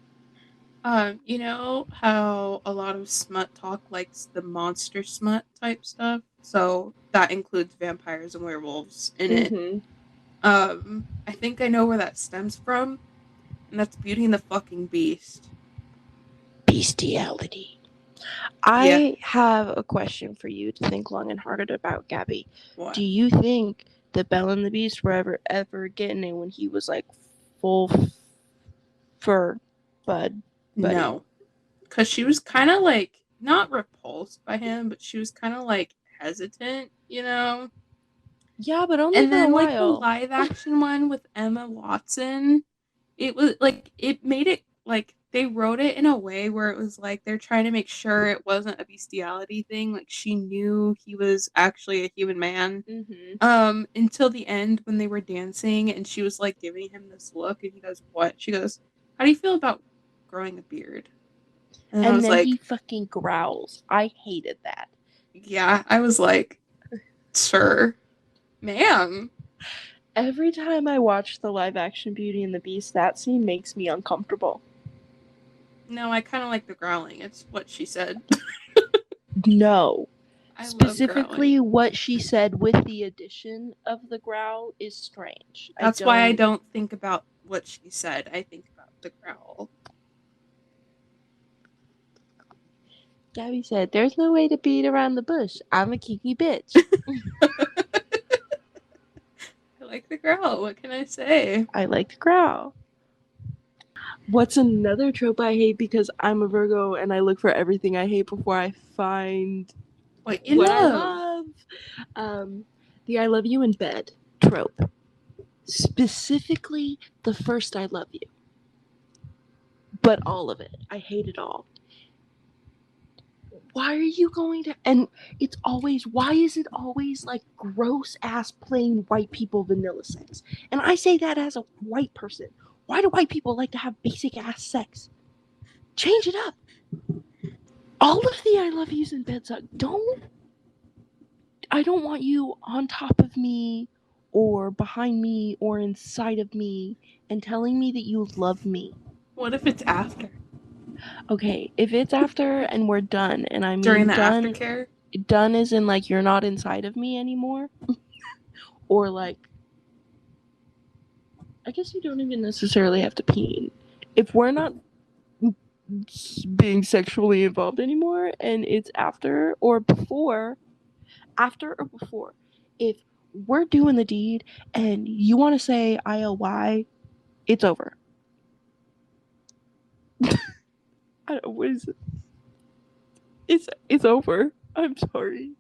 know how a lot of smut talk likes the monster smut type stuff? So that includes vampires and werewolves in it. I think I know where that stems from, and that's Beauty and the fucking Beast. Bestiality. I have a question for you to think long and hard about, Gabby. What? Do you think that Belle and the Beast were ever getting it when he was like full fur buddy? No, because she was kind of like not repulsed by him, but she was kind of like hesitant, you know. Yeah, but only and for then a while. Like the live action one with Emma Watson, it was like it made it like they wrote it in a way where it was like they're trying to make sure it wasn't a bestiality thing. Like she knew he was actually a human man. Until the end when they were dancing and she was like giving him this look and he goes, "What?" She goes, "How do you feel about growing a beard?" And I was then like, he fucking growls. I hated that. Yeah, I was like, sure, ma'am. Every time I watch the live action Beauty and the Beast, that scene makes me uncomfortable. No, I kind of like the growling. It's what she said. No. Specifically, what she said with the addition of the growl is strange. That's why I don't think about what she said. I think about the growl. Gabby said, "There's no way to beat around the bush. I'm a kinky bitch." I like the growl. What can I say? I like the growl. What's another trope I hate because I'm a Virgo and I look for everything I hate before I find what I love? The I love you in bed trope. Specifically, the first I love you. But all of it. I hate it all. Why are you going to? And it's always, why is it always like gross ass plain white people vanilla sex? And I say that as a white person. Why do white people like to have basic ass sex? Change it up. All of the I love yous in bed suck. I don't want you on top of me or behind me or inside of me and telling me that you love me. What if it's after? Okay, if it's after and we're done, and I mean During the done, aftercare? done is in like you're not inside of me anymore, or like, I guess you don't even necessarily have to pee. If we're not being sexually involved anymore, and it's after or before, if we're doing the deed and you want to say IOY, it's over. I don't, what is it? It's over. I'm sorry.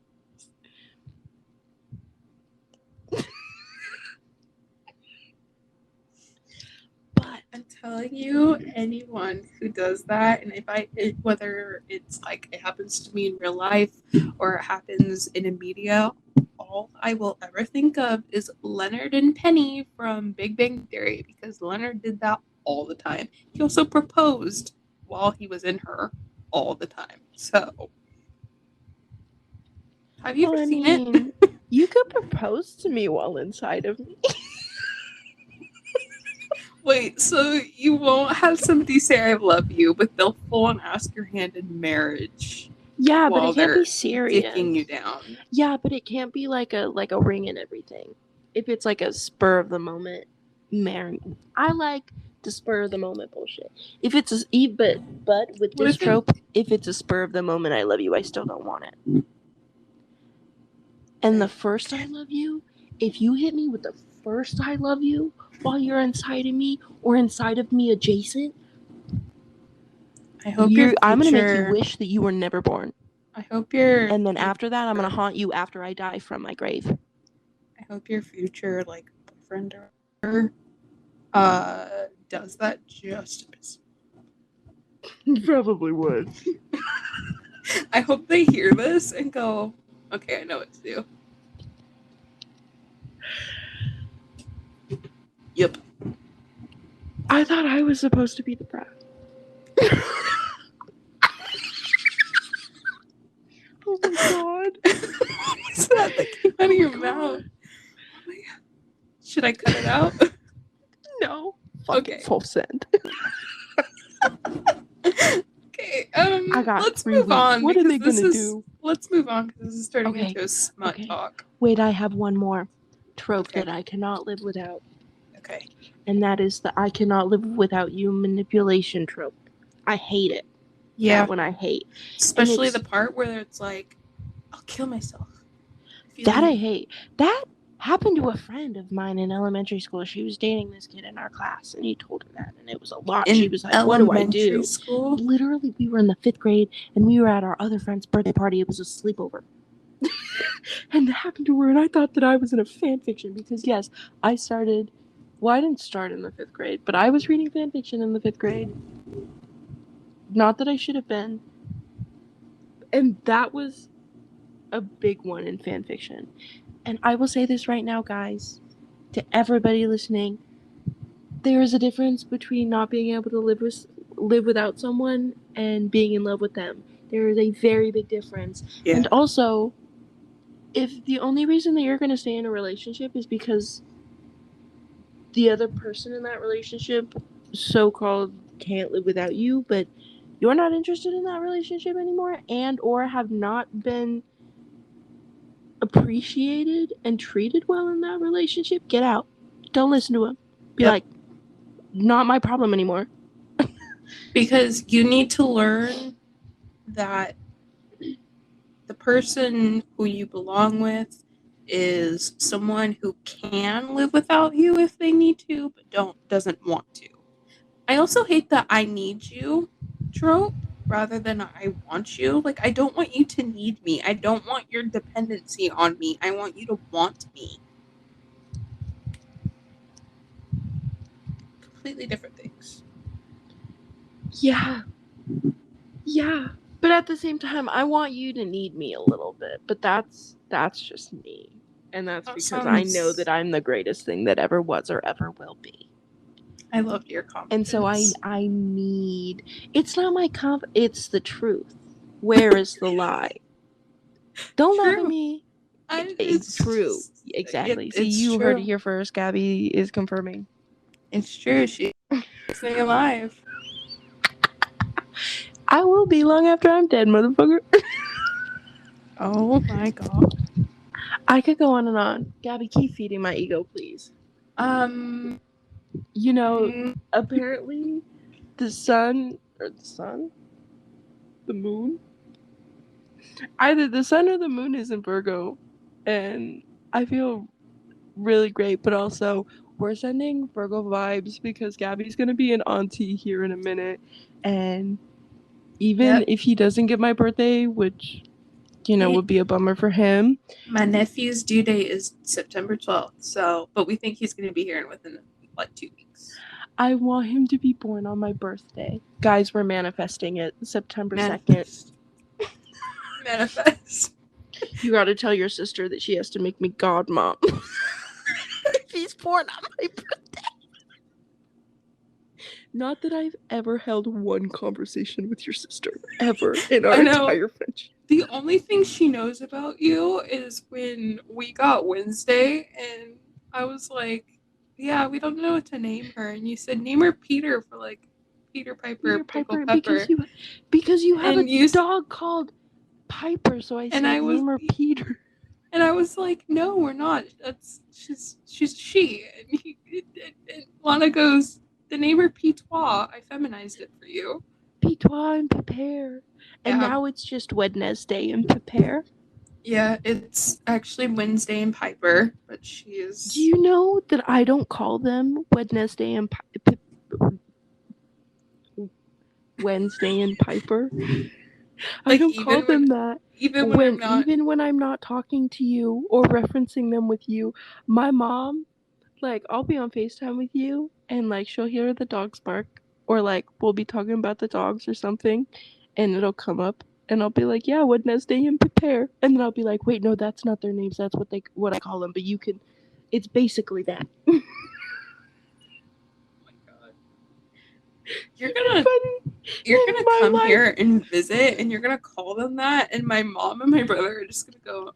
But I'm telling you, anyone who does that, and whether it's like it happens to me in real life or it happens in a media, all I will ever think of is Leonard and Penny from Big Bang Theory, because Leonard did that all the time. He also proposed while he was in her all the time. So, have you ever seen it? You could propose to me while inside of me. Wait, so you won't have somebody say I love you, but they'll full on ask your hand in marriage. Yeah, but while it can't they're be serious. dicking you down. Yeah, but it can't be like a ring and everything. If it's like a spur of the moment marry, I like the spur of the moment bullshit. If it's but with this trope, if it's a spur of the moment I love you, I still don't want it. And the first I love you, if you hit me with the first I love you while you're inside of me or inside of me adjacent, I hope I'm gonna make you wish that you were never born. I hope your and then after that, I'm gonna haunt you after I die from my grave. I hope your future like boyfriend or does that just to piss. You probably would. I hope they hear this and go, okay, I know what to do. Yep. I thought I was supposed to be the brat. Oh my god. What was that came out of your mouth? Oh my god. Should I cut it out? No. Okay. Full send. Okay. Let's move on. What are they gonna do? Let's move on because this is turning into a smut talk. Wait, I have one more trope that I cannot live without. Okay. And that is the I cannot live without you manipulation trope. I hate it. Yeah. That one I hate. Especially the part where it's like, I'll kill myself. That I hate. That happened to a friend of mine in elementary school. She was dating this kid in our class, and he told her that, and it was a lot. She was like, what do I do? School? Literally, we were in the 5th grade, and we were at our other friend's birthday party. It was a sleepover. And it happened to her, and I thought that I was in a fan fiction, because yes, I didn't start in the 5th grade, but I was reading fan fiction in the 5th grade. Not that I should have been. And that was a big one in fan fiction. And I will say this right now, guys, to everybody listening, there is a difference between not being able to live without someone and being in love with them. There is a very big difference. Yeah. And also, if the only reason that you're going to stay in a relationship is because the other person in that relationship so-called can't live without you, but you're not interested in that relationship anymore and or have not been appreciated and treated well in that relationship, get out. Don't listen to him. Be like, not my problem anymore. Because you need to learn that the person who you belong with is someone who can live without you if they need to, but doesn't want to. I also hate the I need you trope rather than I want you. Like, I don't want you to need me. I don't want your dependency on me. I want you to want me. Completely different things. Yeah. Yeah. But at the same time, I want you to need me a little bit. But that's just me. And that's That because I know sounds- that I'm the greatest thing that ever was or ever will be. I loved your And so confidence. I need, it's not my it's the truth. Where is the lie? Don't lie to True. me. It's It's true. just- Exactly. See, it's you true. heard it here first. Gabby is confirming. It's true. She's staying alive. I will be long after I'm dead, motherfucker. Oh my god. I could go on and on. Gabby, keep feeding my ego, please. You know, apparently the sun, the moon, either the sun or the moon is in Virgo, and I feel really great, but also we're sending Virgo vibes because Gabby's gonna be an auntie here in a minute, and even if he doesn't get my birthday, which would be a bummer for him. My nephew's due date is September 12th, but we think he's going to be here within like 2 weeks. I want him to be born on my birthday. Guys, we're manifesting it. September 2nd. Manifest. You gotta tell your sister that she has to make me godmom. If he's born on my birthday. Not that I've ever held one conversation with your sister. Ever in our entire friendship. The only thing she knows about you is when we got Wednesday and I was like, yeah, we don't know what to name her. And you said, name her Peter for like Peter Piper, Pickle Pepper. Because you have a dog called Piper, so I said name her Peter. And I was like, no, we're not. She's she. And Lana goes, the name her Pitois. I feminized it for you. Pitois and Prepare. And now it's just Wednesday and Prepare. Yeah, it's actually Wednesday and Piper, but she is... Do you know that I don't call them Wednesday and Wednesday and Piper? I don't call them that. Even when I'm not talking to you or referencing them with you, my mom, like, I'll be on FaceTime with you and like she'll hear the dogs bark or like we'll be talking about the dogs or something and it'll come up and I'll be like, yeah, Wednesday and Prepare, and then I'll be like, wait, no, that's not their names, that's what I call them, but you can, it's basically that. You're gonna come here and visit and you're gonna call them that, and my mom and my brother are just gonna go, what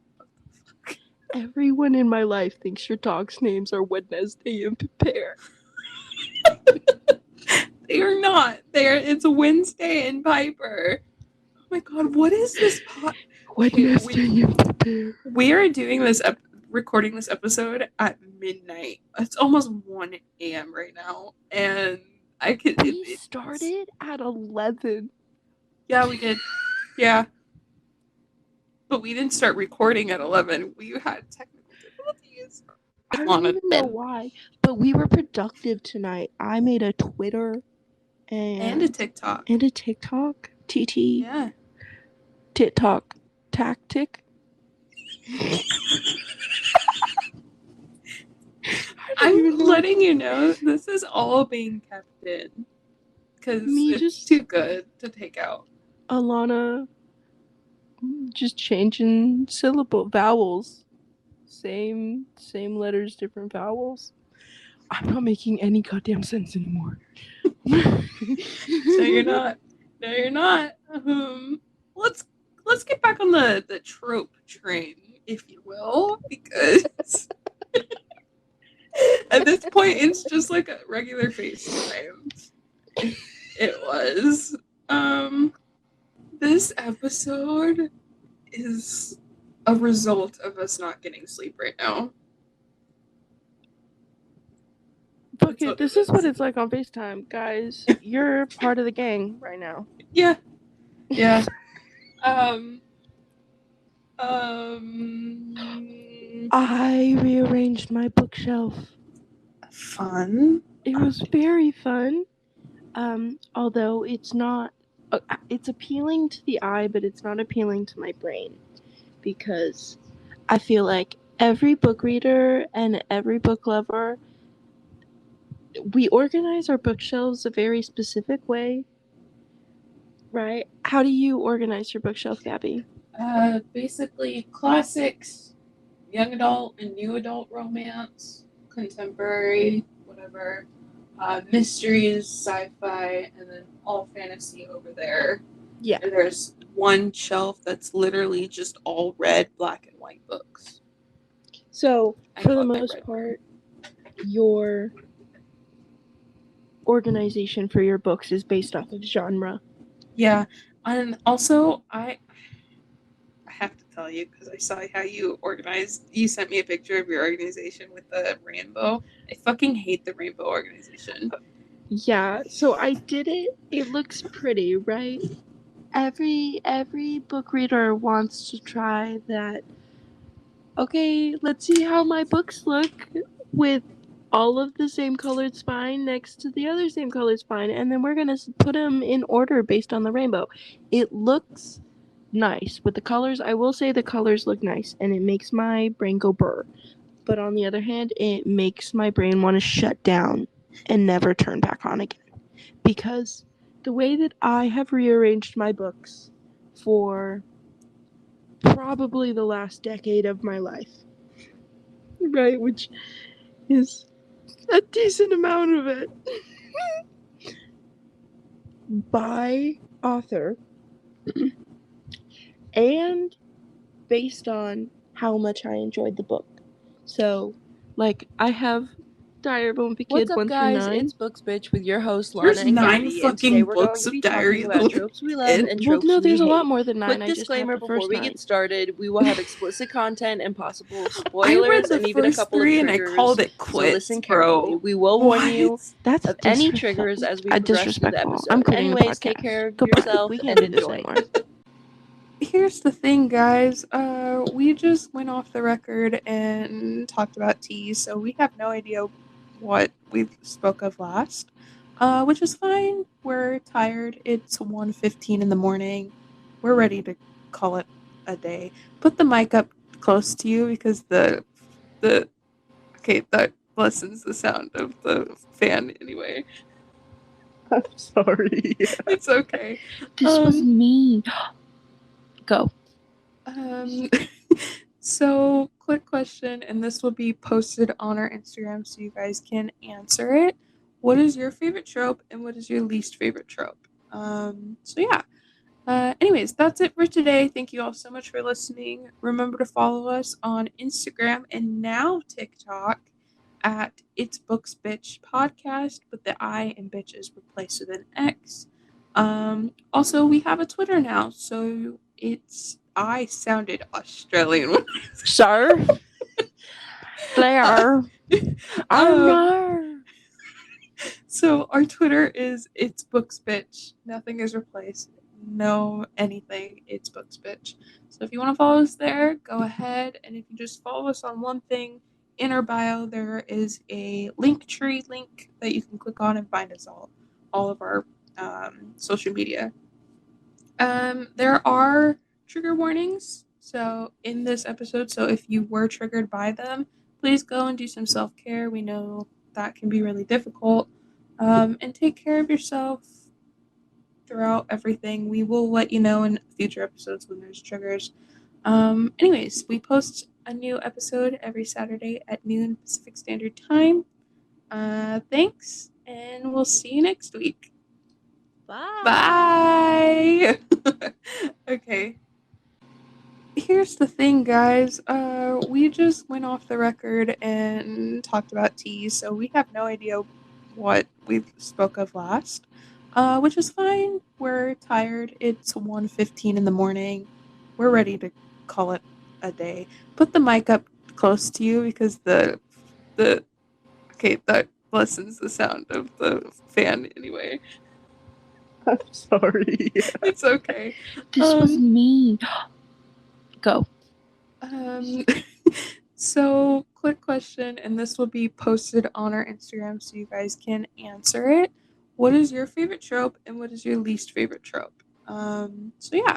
the fuck? Everyone in my life thinks your dog's names are Wednesday and Prepare. They are not. It's Wednesday and Piper. Oh my god, what is this Wednesday and Prepare. We are doing this recording this episode at midnight. It's almost 1 a.m. right now, and We started at 11. Yeah, we did. Yeah. But we didn't start recording at 11. We had technical difficulties. I don't even know why, but we were productive tonight. I made a Twitter and a TikTok. TT. Yeah. TikTok. Tactic. I'm letting you know this is all being kept in because it's just too good to take out. Alana just changing vowels, same letters, different vowels. I'm not making any goddamn sense anymore. No, you're not. Let's get back on the trope train, if you will, because at this point it's just like a regular FaceTime. It was. This episode is a result of us not getting sleep right now. Okay, this is what it's like on FaceTime, guys. You're part of the gang right now. Yeah. I rearranged my bookshelf. Fun. It was very fun. Although it's not, it's appealing to the eye, but it's not appealing to my brain, because I feel like every book reader and every book lover, we organize our bookshelves a very specific way Right. How do you organize your bookshelf, Gabby? Basically classics, young adult and new adult romance, contemporary, whatever, mysteries, sci-fi, and then all fantasy over there. Yeah. And there's one shelf that's literally just all red, black, and white books. So, I for the call it my most red part, your organization for your books is based off of genre. Yeah, and also I have to tell you because I saw how you organized. You sent me a picture of your organization with the rainbow. I fucking hate the rainbow organization. Yeah, so I did it. It looks pretty, right? Every book reader wants to try that. Okay, let's see how my books look with all of the same colored spine next to the other same colored spine, and then we're gonna put them in order based on the rainbow. It looks nice with the colors. I will say the colors look nice, and it makes my brain go burr. But on the other hand, it makes my brain want to shut down and never turn back on again. Because the way that I have rearranged my books for probably the last decade of my life, right, which is a decent amount of it, by author and based on how much I enjoyed the book. So, like, I have Diary of a Wimpy Kid What's up, 1 through guys? 9. It's Bxtch with your host Lana There's and 9 Gabby, and today fucking we're going books to of be Diary talking of about the tropes we love Wimpy and Well, tropes no, we there's a lot hate. more than 9. Quick I just have disclaimer the before first we 9. get started: we will have explicit content and possible I spoilers, read the and even a first couple of 3 and I triggers. called it So quits, listen carefully. bro. We will warn you What? That's of any triggers as we progress through the disrespectful. episode. I'm quitting the Anyways, podcast. take care of Goodbye. yourself We can't and do this enjoy. anymore. Here's the thing, guys. We just went off the record and talked about tea, so we have no idea what we spoke of last, which is fine. We're tired. It's 1:15 in the morning. We're ready to call it a day. Put the mic up close to you because the okay, that lessens the sound of the fan anyway. I'm sorry. It's okay. This was me. Go. So, quick question, and this will be posted on our Instagram so you guys can answer it. What is your favorite trope and what is your least favorite trope? So yeah. Anyways, that's it for today. Thank you all so much for listening. Remember to follow us on Instagram and now TikTok at itsbooksbxtchpodcast, but the I in bitch is replaced with an X. Also, we have a Twitter now, so I sounded Australian when Sir. There. Armor. So our Twitter is It's Books Bitch. Nothing is replaced. No anything. It's Books Bitch. So if you want to follow us there, go ahead. And if you just follow us on one thing, in our bio there is a Linktree link that you can click on and find us all of our social media. There are trigger warnings. So in this episode, so if you were triggered by them, please go and do some self-care. We know that can be really difficult. And take care of yourself throughout everything. We will let you know in future episodes when there's triggers. Anyways, we post a new episode every Saturday at noon Pacific Standard Time. Thanks, and we'll see you next week. Bye. Okay. Here's the thing, guys. We just went off the record and talked about tea, so we have no idea what we spoke of last, which is fine. We're tired. It's 1:15 in the morning. We're ready to call it a day. Put the mic up close to you because the okay, that lessens the sound of the fan anyway. I'm sorry. It's okay. This was me. Go. So, quick question, and this will be posted on our Instagram so you guys can answer it. What is your favorite trope and what is your least favorite trope? So yeah.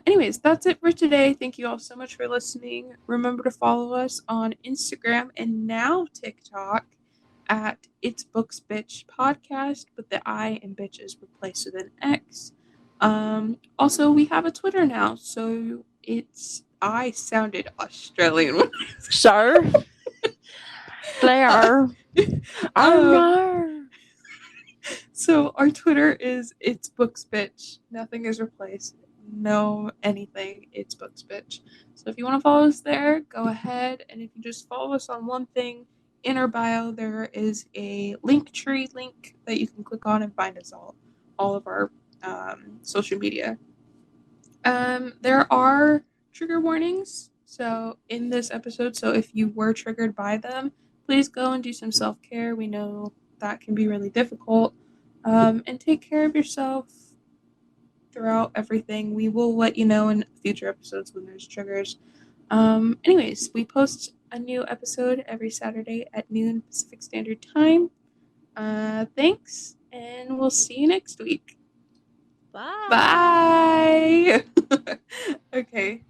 Anyways, that's it for today. Thank you all so much for listening. Remember to follow us on Instagram and now TikTok at It's Books Bitch Podcast, but the I in bitch is replaced with an X. Also, we have a Twitter now, so I sounded Australian when Sir, there, no. So our Twitter is itsbooksbxtch. Nothing is replaced. No anything. It's Bxtch. So if you want to follow us there, go ahead. And if you just follow us on one thing, in our bio there is a link tree link that you can click on and find us all of our social media. There are trigger warnings. So in this episode, so if you were triggered by them, please go and do some self-care. We know that can be really difficult. And take care of yourself throughout everything. We will let you know in future episodes when there's triggers. Anyways, we post a new episode every Saturday at noon Pacific Standard Time. Thanks, and we'll see you next week. Bye. Bye. Okay.